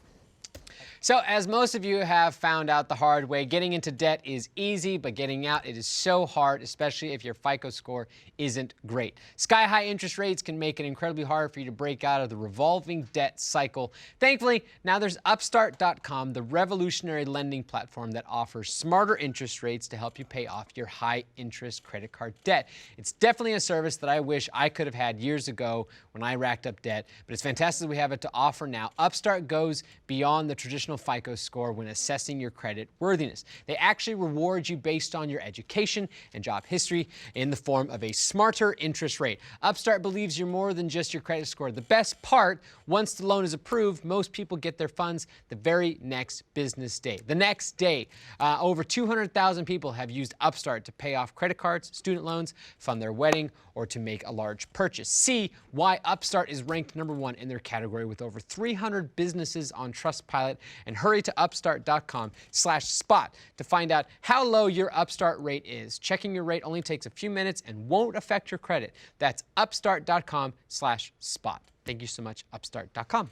Speaker 1: So, as most of you have found out the hard way, getting into debt is easy, but getting out, it is so hard, especially if your FICO score isn't great. Sky-high interest rates can make it incredibly hard for you to break out of the revolving debt cycle. Thankfully, now there's Upstart.com, the revolutionary lending platform that offers smarter interest rates to help you pay off your high-interest credit card debt. It's definitely a service that I wish I could have had years ago when I racked up debt, but it's fantastic that we have it to offer now. Upstart goes beyond the traditional national FICO score when assessing your credit worthiness. They actually reward you based on your education and job history in the form of a smarter interest rate. Upstart believes you're more than just your credit score. The best part, once the loan is approved, most people get their funds the very next business day. The next day, over 200,000 people have used Upstart to pay off credit cards, student loans, fund their wedding, or to make a large purchase. See why Upstart is ranked #1 in their category with over 300 businesses on Trustpilot, and hurry to upstart.com/spot to find out how low your Upstart rate is. Checking your rate only takes a few minutes and won't affect your credit. That's upstart.com/spot. Thank you so much, upstart.com.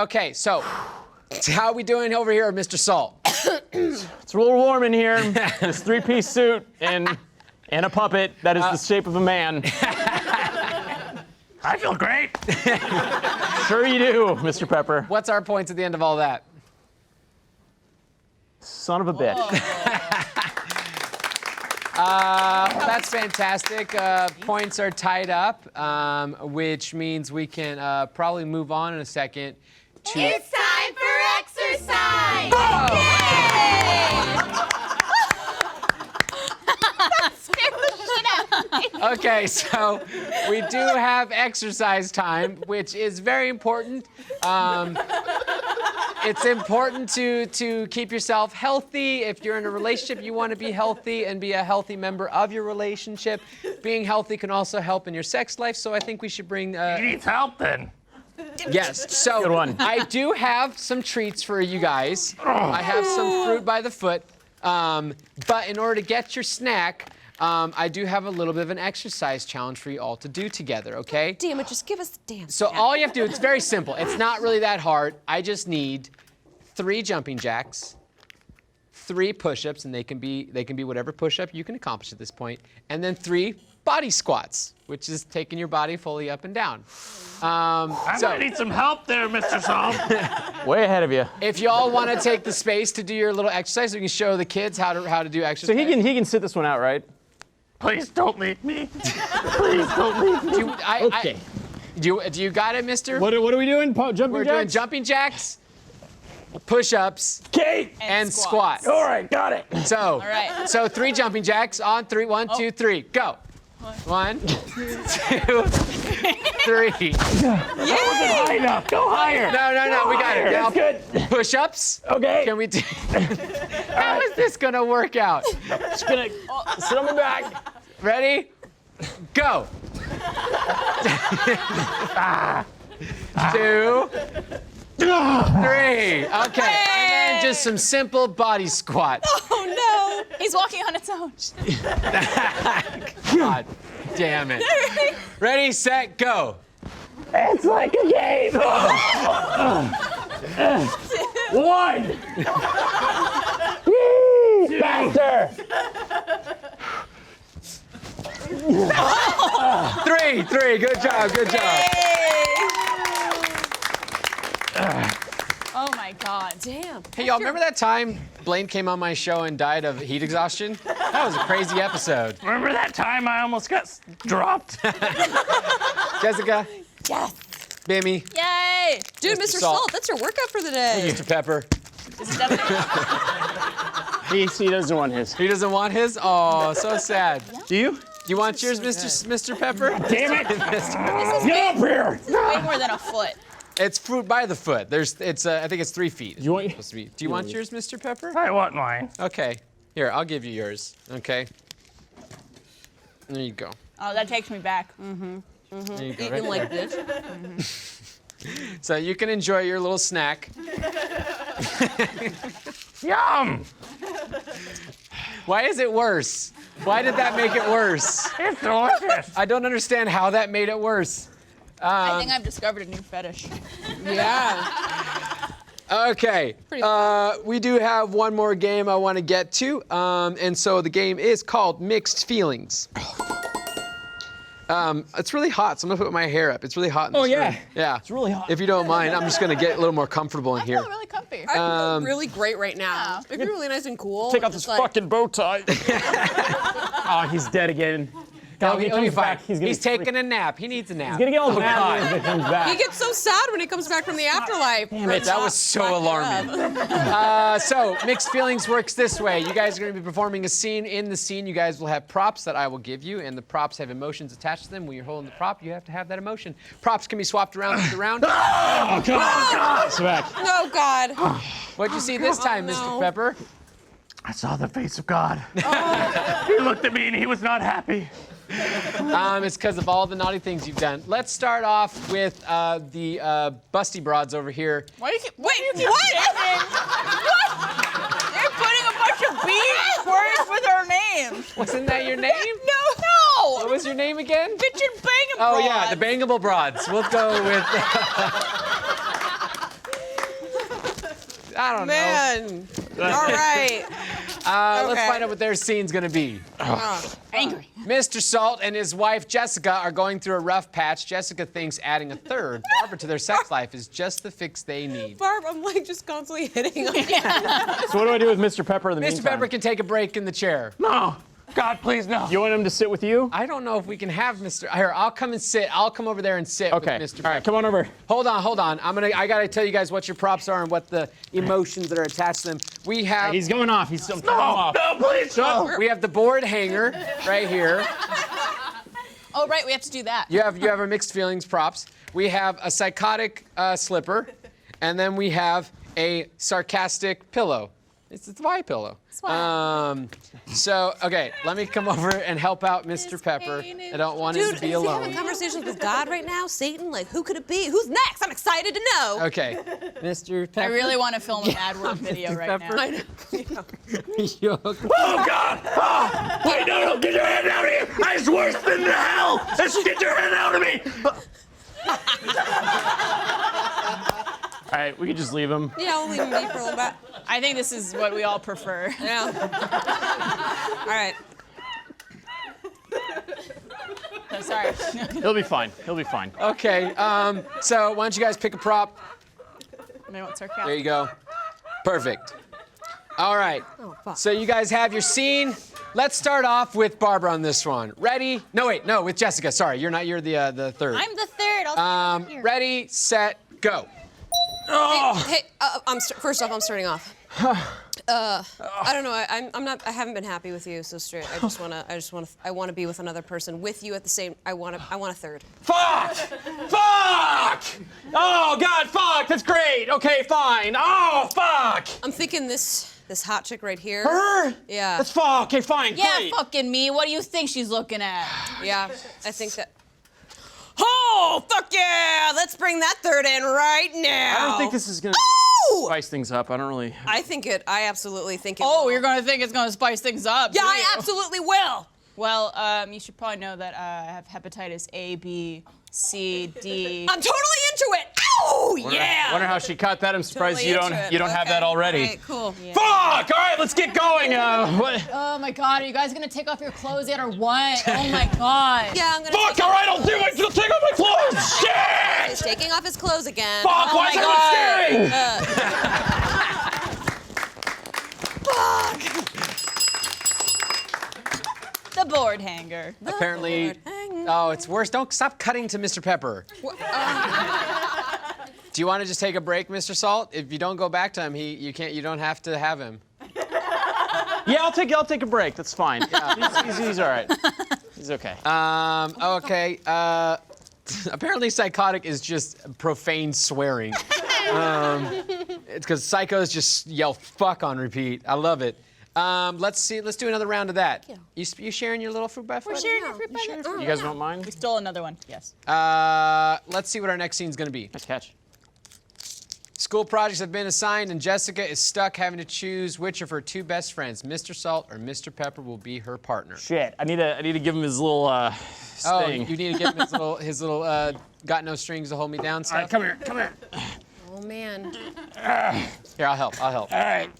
Speaker 1: Okay, so how are we doing over here, Mr. Salt?
Speaker 4: It's a little warm in here. This three-piece suit and a puppet that is the shape of a man.
Speaker 3: I feel great.
Speaker 4: Sure you do, Mr. Pepper.
Speaker 1: What's our points at the end of all that?
Speaker 4: Son of a bitch.
Speaker 1: That's fantastic. Points are tied up, which means we can probably move on in a second to...
Speaker 2: It's time for exercise!
Speaker 1: Okay, so we do have exercise time, which is very important. It's important to keep yourself healthy. If you're in a relationship, you want to be healthy and be a healthy member of your relationship. Being healthy can also help in your sex life, so I think we should bring...
Speaker 3: He needs help then.
Speaker 1: Yes, so
Speaker 4: Good one.
Speaker 1: I do have some treats for you guys. I have some fruit by the foot, but in order to get your snack, I do have a little bit of an exercise challenge for you all to do together, okay?
Speaker 2: Damn it, just give us the damn
Speaker 1: So
Speaker 2: snack.
Speaker 1: all you have to do, it's very simple. It's not really that hard. I just need 3 jumping jacks, 3 push-ups, and they can be whatever push-up you can accomplish at this point, and then 3 body squats, which is taking your body fully up and down.
Speaker 3: I might need some help there, Mr. Salt.
Speaker 4: Way ahead of you.
Speaker 1: If you all want to take the space to do your little exercise, we can show the kids how to do exercise.
Speaker 4: So he can sit this one out, right?
Speaker 3: Please don't leave me. Please don't leave me.
Speaker 4: Okay.
Speaker 1: Do you got it, mister?
Speaker 4: What are we doing? Jumping
Speaker 1: We're
Speaker 4: jacks?
Speaker 1: doing jumping jacks, push-ups,
Speaker 4: Okay.
Speaker 1: and squats.
Speaker 4: All right, got it.
Speaker 1: So,
Speaker 5: right.
Speaker 1: so 3 jumping jacks on 3. 1, 2, 3, go. 1, 2, 3.
Speaker 3: High enough. Go higher.
Speaker 1: No, we got it. Now,
Speaker 3: That's good.
Speaker 1: push-ups.
Speaker 3: Okay.
Speaker 1: Can we do? How is this gonna work out?
Speaker 4: Just gonna sit on my back.
Speaker 1: Ready? Go. 2, 3. Okay. And then just some simple body squats.
Speaker 5: Oh no! He's walking on its own.
Speaker 1: God damn it. Ready, set, go.
Speaker 3: It's like a game. 1. Faster.
Speaker 1: 3. Good job.
Speaker 5: Oh my god.
Speaker 2: Damn.
Speaker 1: Hey, y'all, remember that time Blaine came on my show and died of heat exhaustion? That was a crazy episode.
Speaker 3: Remember that time I almost got dropped?
Speaker 1: Jessica,
Speaker 2: Yes.
Speaker 1: Bimmy,
Speaker 5: Yay!
Speaker 2: Dude,
Speaker 1: Mr.
Speaker 2: Mr.
Speaker 1: Salt.
Speaker 2: Salt, that's your workout for the day.
Speaker 1: Mr. Pepper.
Speaker 5: Is it definitely?
Speaker 4: He doesn't want his.
Speaker 1: He doesn't want his? Oh, so sad.
Speaker 4: Do you?
Speaker 1: Do you want yours, Mr. Pepper?
Speaker 3: Damn it.
Speaker 5: This is
Speaker 3: Get up here.
Speaker 5: way more than a foot.
Speaker 1: It's fruit by the foot. I think it's 3 feet.
Speaker 4: You want-
Speaker 1: Supposed to be. Do you want yours, Mr. Pepper?
Speaker 3: I want mine.
Speaker 1: Okay. Here, I'll give you yours. Okay. There you go.
Speaker 5: Oh, that takes me back.
Speaker 1: There you go.
Speaker 2: Eating
Speaker 1: right
Speaker 2: like
Speaker 1: there.
Speaker 2: this.
Speaker 1: So you can enjoy your little snack.
Speaker 3: Yum.
Speaker 1: Why is it worse? Why did that make it worse?
Speaker 3: It's delicious.
Speaker 1: I don't understand how that made it worse.
Speaker 5: I think I've discovered a new fetish.
Speaker 2: Yeah.
Speaker 1: Okay, we do have one more game I want to get to, and so the game is called Mixed Feelings. It's really hot, so I'm gonna put my hair up. It's really hot in this room. Yeah.
Speaker 4: It's really hot.
Speaker 1: If you don't mind, I'm just gonna get a little more comfortable in
Speaker 5: I
Speaker 1: here.
Speaker 5: feel really comfy.
Speaker 2: I feel really great right now.
Speaker 5: Yeah.
Speaker 2: It'd be really nice and cool.
Speaker 4: Take out
Speaker 2: Just
Speaker 4: this fucking bow tie. Oh, he's dead again.
Speaker 1: No,
Speaker 4: He
Speaker 1: he'll
Speaker 4: comes
Speaker 1: be fine.
Speaker 4: back, he's gonna be
Speaker 1: taking a nap. He needs a nap.
Speaker 4: He's gonna get all mad when he comes back.
Speaker 2: He gets so sad when he comes back from the afterlife.
Speaker 4: Damn it.
Speaker 1: That was so alarming. So, Mixed Feelings works this way. You guys are going to be performing a scene. In the scene, you guys will have props that I will give you, and the props have emotions attached to them. When you're holding the prop, you have to have that emotion. Props can be swapped around through the round.
Speaker 4: Oh, God. Smack.
Speaker 2: Oh, God.
Speaker 1: What'd you see this time, Mr. Pepper?
Speaker 3: I saw the face of God. He looked at me and he was not happy.
Speaker 1: It's because of all the naughty things you've done. Let's start off with the busty broads over here.
Speaker 5: Why do you keep, what? You're putting a bunch of B words with our names.
Speaker 1: Wasn't that your name?
Speaker 5: No.
Speaker 1: What was your name again?
Speaker 5: Richard Bangam.
Speaker 1: Oh, yeah, the Bangable Broads. We'll go with... I don't know.
Speaker 2: Man. All right.
Speaker 1: Let's
Speaker 2: Okay.
Speaker 1: find out what their scene's gonna be.
Speaker 5: Angry.
Speaker 1: Mr. Salt and his wife Jessica are going through a rough patch. Jessica thinks adding a third, Barbara, to their sex life is just the fix they need.
Speaker 2: Barb, I'm like just constantly hitting on you.
Speaker 4: So what do I do with Mr. Pepper in the
Speaker 1: Mr.
Speaker 4: meantime?
Speaker 1: Pepper can take a break in the chair.
Speaker 3: No. God, please, no.
Speaker 4: You want him to sit with you?
Speaker 1: I don't know if we can have Mr. Here, I'll come and sit. I'll come over there and sit
Speaker 4: Okay.
Speaker 1: with Mr. Pepper.
Speaker 4: All right, come on over.
Speaker 1: Hold on. I gotta tell you guys what your props are and what the emotions that are attached to them. We have
Speaker 4: He's going off. He's still off.
Speaker 3: No, please, no.
Speaker 1: we have the board hanger right here.
Speaker 5: Oh, right, we have to do that.
Speaker 1: You have our Mixed Feelings props. We have a psychotic slipper, and then we have a sarcastic pillow. It's a Y pillow. So, okay, let me come over and help out Mr. Pepper. I don't want him
Speaker 2: Dude,
Speaker 1: to be
Speaker 2: is he
Speaker 1: alone.
Speaker 2: having conversations with God right now? Satan? Like, who could it be? Who's next? I'm excited to know.
Speaker 1: Okay, Mr.
Speaker 5: I
Speaker 1: Pepper.
Speaker 5: really want to film an AdWord video right
Speaker 1: Pepper.
Speaker 5: now.
Speaker 2: I know.
Speaker 1: You okay?
Speaker 3: Oh, God! Oh, wait, no, get your hand out of here! It's worse than the hell! Just get your hand out of me!
Speaker 4: All right, we can just leave him.
Speaker 2: Yeah, we'll leave him be for a little bit.
Speaker 5: I think this is what we all prefer.
Speaker 2: Yeah. All right.
Speaker 5: Oh, sorry.
Speaker 4: He'll be fine. He'll be fine.
Speaker 1: Okay, so why don't you guys pick a prop?
Speaker 5: I want
Speaker 1: There
Speaker 5: sarcastic.
Speaker 1: you go. Perfect. All right.
Speaker 2: Oh, fuck.
Speaker 1: So you guys have your scene. Let's start off with Barbara on this one. Ready? No, wait, no, with Jessica. Sorry, you're not. You're the third.
Speaker 5: I'm the third. I'll stand here.
Speaker 1: Ready, set, go.
Speaker 2: Hey, first off, I'm starting off. I don't know. I'm not. I haven't been happy with you. So straight. I want to be with another person with you at the same. I want a third.
Speaker 4: Fuck! Fuck! Oh, God, fuck! That's great. Okay, fine. Oh, fuck!
Speaker 2: I'm thinking this hot chick right here.
Speaker 4: Her?
Speaker 2: Yeah.
Speaker 4: That's fuck. Okay, fine.
Speaker 5: Yeah,
Speaker 4: great.
Speaker 5: fucking me. What do you think she's looking at?
Speaker 2: Yeah. I think that. Oh, fuck yeah! Let's bring that third in right now.
Speaker 4: I don't think this is gonna
Speaker 2: Ooh!
Speaker 4: spice things up. I don't really.
Speaker 2: I absolutely think it.
Speaker 5: Oh,
Speaker 2: will.
Speaker 5: you're gonna think it's gonna spice things up.
Speaker 2: Yeah,
Speaker 5: do
Speaker 2: I
Speaker 5: you?
Speaker 2: absolutely will.
Speaker 5: Well, you should probably know that I have hepatitis A, B, C, D.
Speaker 2: I'm totally into it. Oh yeah.
Speaker 4: Wonder how she caught that. I'm surprised
Speaker 2: Totally
Speaker 4: you
Speaker 2: into
Speaker 4: don't
Speaker 2: it.
Speaker 4: you don't have
Speaker 2: Okay.
Speaker 4: that already.
Speaker 2: All right, cool.
Speaker 5: Yeah.
Speaker 4: Fuck! All right, let's get going. What?
Speaker 5: Oh my God, are you guys gonna take off your clothes yet or what? Oh my God.
Speaker 2: Yeah, I'm gonna.
Speaker 4: Fuck! All right, I'll do it. I'll take off my clothes. Shit!
Speaker 2: He's taking off his clothes again.
Speaker 4: Fuck!
Speaker 5: Oh
Speaker 4: Why
Speaker 5: my
Speaker 4: is everyone
Speaker 5: God.
Speaker 4: staring?
Speaker 5: The board hanger.
Speaker 1: Apparently.
Speaker 2: Lord, hang
Speaker 1: Oh, it's worse. Don't stop cutting to Mr. Pepper. Do you want to just take a break, Mr. Salt? If you don't go back to him, you can't. You don't have to have him.
Speaker 4: Yeah, I'll take a break. That's fine. He's all right. He's okay.
Speaker 1: Okay. Apparently, psychotic is just profane swearing. It's because psychos just yell "fuck" on repeat. I love it. Let's see. Let's do another round of that.
Speaker 2: Yeah.
Speaker 1: You sharing your little fruit by foot?
Speaker 5: We're sharing your fruit by
Speaker 4: You guys don't mind?
Speaker 5: We stole another one. Yes.
Speaker 1: Let's see what our next scene's gonna be.
Speaker 4: Nice catch.
Speaker 1: School projects have been assigned, and Jessica is stuck having to choose which of her two best friends, Mr. Salt or Mr. Pepper, will be her partner.
Speaker 4: Shit. I need to give him his little
Speaker 1: Oh,
Speaker 4: thing.
Speaker 1: you need to give him his little got no strings to hold me down stuff.
Speaker 4: All right, come here. Come here.
Speaker 2: Oh man.
Speaker 1: Here, I'll help.
Speaker 4: All right.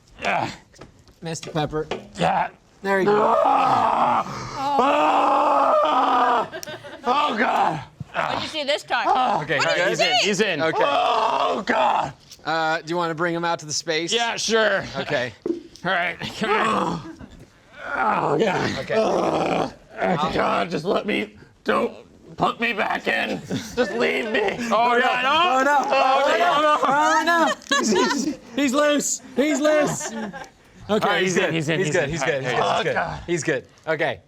Speaker 1: Mr. Pepper.
Speaker 4: Yeah.
Speaker 1: There you go.
Speaker 3: Oh, God!
Speaker 5: What did you see this time?
Speaker 1: Okay,
Speaker 4: All right, he's in.
Speaker 1: Okay.
Speaker 3: Oh, God!
Speaker 1: Do you want to bring him out to the space?
Speaker 4: Yeah, sure.
Speaker 1: Okay.
Speaker 4: All right. Come here.
Speaker 3: Oh, God.
Speaker 1: Okay.
Speaker 3: God, just let me. Don't put me back in. Just leave me. Oh, God.
Speaker 4: Oh no! He's loose. He's loose. Okay,
Speaker 3: right,
Speaker 4: he's
Speaker 3: he's
Speaker 4: good.
Speaker 3: in, he's in.
Speaker 1: He's good.
Speaker 3: Oh, God.
Speaker 1: He's good. Okay.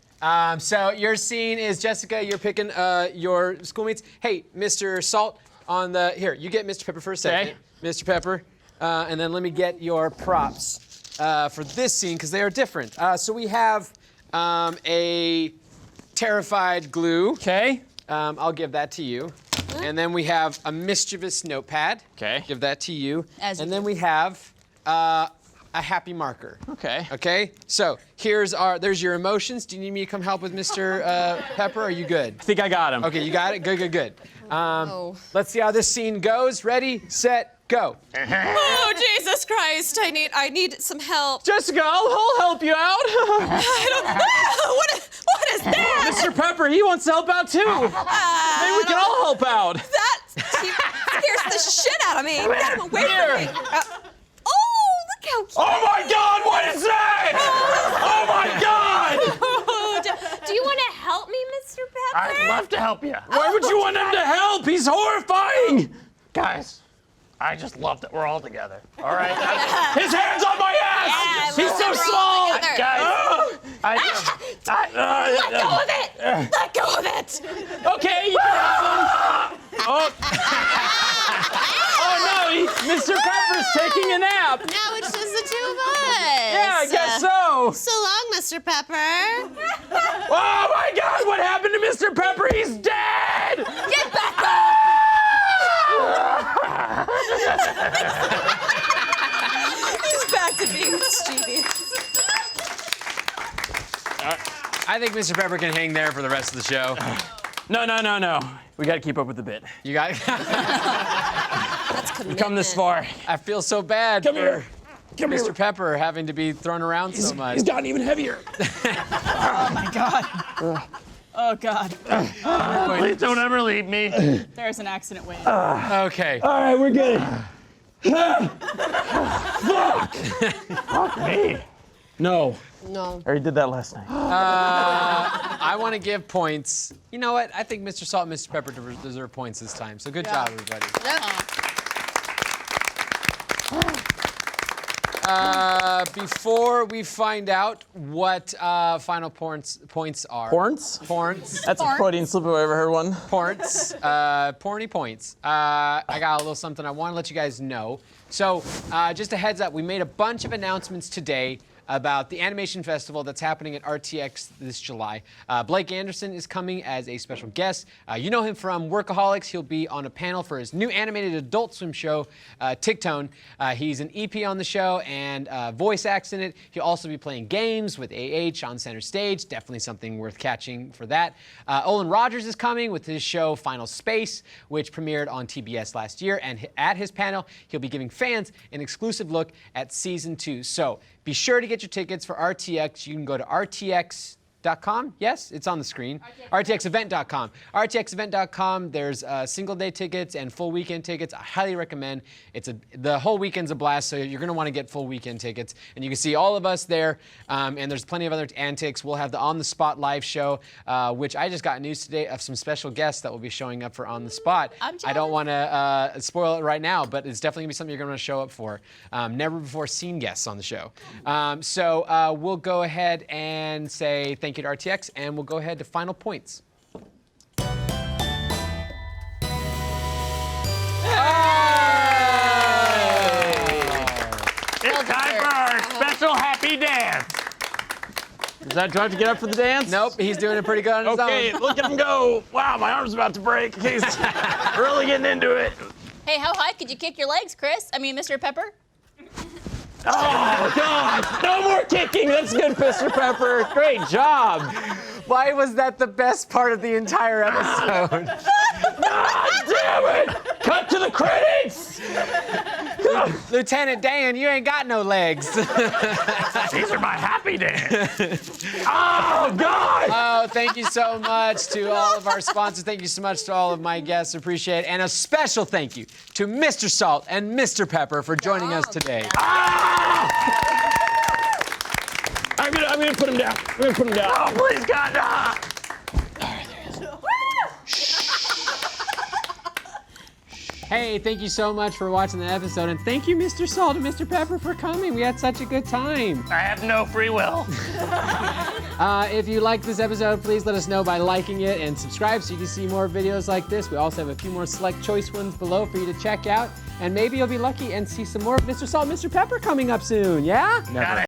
Speaker 1: So your scene is Jessica. You're picking your schoolmates. Hey, Mr. Salt, on the here. You get Mr. Pepper for a second.
Speaker 4: Okay.
Speaker 1: Mr. Pepper, and then let me get your props for this scene because they are different. So we have a terrified glue.
Speaker 4: Okay.
Speaker 1: I'll give that to you. And then we have a mischievous notepad.
Speaker 4: Okay.
Speaker 1: Give that to you.
Speaker 5: As you
Speaker 1: and then
Speaker 5: do.
Speaker 1: we have a happy marker.
Speaker 4: Okay.
Speaker 1: Okay. So there's your emotions. Do you need me to come help with Mr. Pepper? Or are you good?
Speaker 4: I think I got him.
Speaker 1: Okay, you got it. Good.
Speaker 2: Oh.
Speaker 1: Let's see how this scene goes. Ready, set, go.
Speaker 2: Oh, Jesus Christ! I need some help.
Speaker 4: Jessica, I'll help you out.
Speaker 2: I don't. What is that?
Speaker 4: Mr. Pepper, he wants to help out too. Maybe we can all help out.
Speaker 2: That scares the shit out of me. Get him away from me. Oh, look how cute.
Speaker 3: Oh, my God, what is that? Oh, my God.
Speaker 2: Do you want to help me, Mr. Pepper?
Speaker 3: I'd love to help you.
Speaker 4: Why would you want him to help? He's horrifying.
Speaker 3: Guys, I just love that we're all together. All right? His hands on my ass!
Speaker 2: Yeah,
Speaker 4: He's so
Speaker 2: we're all
Speaker 4: small.
Speaker 2: together.
Speaker 3: Guys,
Speaker 2: Let go of it! Let go of it!
Speaker 4: Okay, you can have him. Oh no, Mr. Pepper's taking a nap.
Speaker 6: Now it's just the two of us.
Speaker 4: Yeah, I guess so.
Speaker 6: So long, Mr. Pepper.
Speaker 4: Oh my God, what happened to Mr. Pepper? He's dead.
Speaker 2: Get back! He's back to being mischievous.
Speaker 1: I think Mr. Pepper can hang there for the rest of the show.
Speaker 4: No. We got to keep up with the bit.
Speaker 1: You got it?
Speaker 2: That's commitment.
Speaker 4: Come this far.
Speaker 1: I feel so bad
Speaker 4: Come
Speaker 1: for
Speaker 4: here. Come
Speaker 1: Mr.
Speaker 4: here.
Speaker 1: Pepper having to be thrown around so much.
Speaker 4: He's gotten even heavier.
Speaker 5: Oh God.
Speaker 3: please don't ever leave me.
Speaker 5: There's an accident waiting.
Speaker 1: Okay.
Speaker 4: All right, we're good.
Speaker 3: Fuck me.
Speaker 4: No.
Speaker 2: No.
Speaker 4: I already did that last night.
Speaker 1: I want to give points. You know what? I think Mr. Salt and Mr. Pepper deserve points this time. So good job, everybody. Before we find out what final points are.
Speaker 4: Porns?
Speaker 1: Points.
Speaker 4: That's a Freudian slip if I ever heard one.
Speaker 1: Points. Porny points. I got a little something I want to let you guys know. So just a heads up, we made a bunch of announcements today about the animation festival that's happening at RTX this July. Blake Anderson is coming as a special guest. You know him from Workaholics. He'll be on a panel for his new animated Adult Swim show, Ticktone. He's an EP on the show and voice acts in it. He'll also be playing games with AH on center stage. Definitely something worth catching for that. Olin Rogers is coming with his show Final Space, which premiered on TBS last year. And at his panel, he'll be giving fans an exclusive look at season 2. So be sure to get your tickets for RTX. You can go to RTX.com. Yes, it's on the screen. RTXevent.com. RTXevent.com. There's single day tickets and full weekend tickets. I highly recommend. The whole weekend's a blast, so you're going to want to get full weekend tickets. And you can see all of us there. And there's plenty of other antics. We'll have the On the Spot live show, which I just got news today of some special guests that will be showing up for On the Spot. I don't want to spoil it right now, but it's definitely going to be something you're going to show up for. Never before seen guests on the show. So we'll go ahead and say thank you to RTX, and we'll go ahead to final points.
Speaker 3: It's time for our special happy dance.
Speaker 4: Does that drive to get up for the dance?
Speaker 1: Nope, he's doing it pretty good on his
Speaker 4: Okay,
Speaker 1: own.
Speaker 4: look at him go. Wow, my arm's about to break. He's really getting into it.
Speaker 5: Hey, how high could you kick your legs, Chris? I mean, Mr. Pepper?
Speaker 4: Oh, God. No more kicking. That's good, Mr. Pepper. Great job.
Speaker 1: Why was that the best part of the entire episode?
Speaker 4: God damn it. Cut to the credits.
Speaker 1: Lieutenant Dan, you ain't got no legs.
Speaker 3: These are my happy dance.
Speaker 4: Oh, God.
Speaker 1: Oh, thank you so much to all of our sponsors. Thank you so much to all of my guests. Appreciate it. And a special thank you to Mr. Salt and Mr. Pepper for joining us today.
Speaker 4: I'm I'm gonna put him down.
Speaker 3: Oh, please, God, no.
Speaker 1: Hey, thank you so much for watching the episode, and thank you, Mr. Salt and Mr. Pepper, for coming. We had such a good time.
Speaker 3: I have no free will.
Speaker 1: If you liked this episode, please let us know by liking it and subscribe so you can see more videos like this. We also have a few more select choice ones below for you to check out, and maybe you'll be lucky and see some more of Mr. Salt and Mr. Pepper coming up soon, yeah?
Speaker 3: Got it.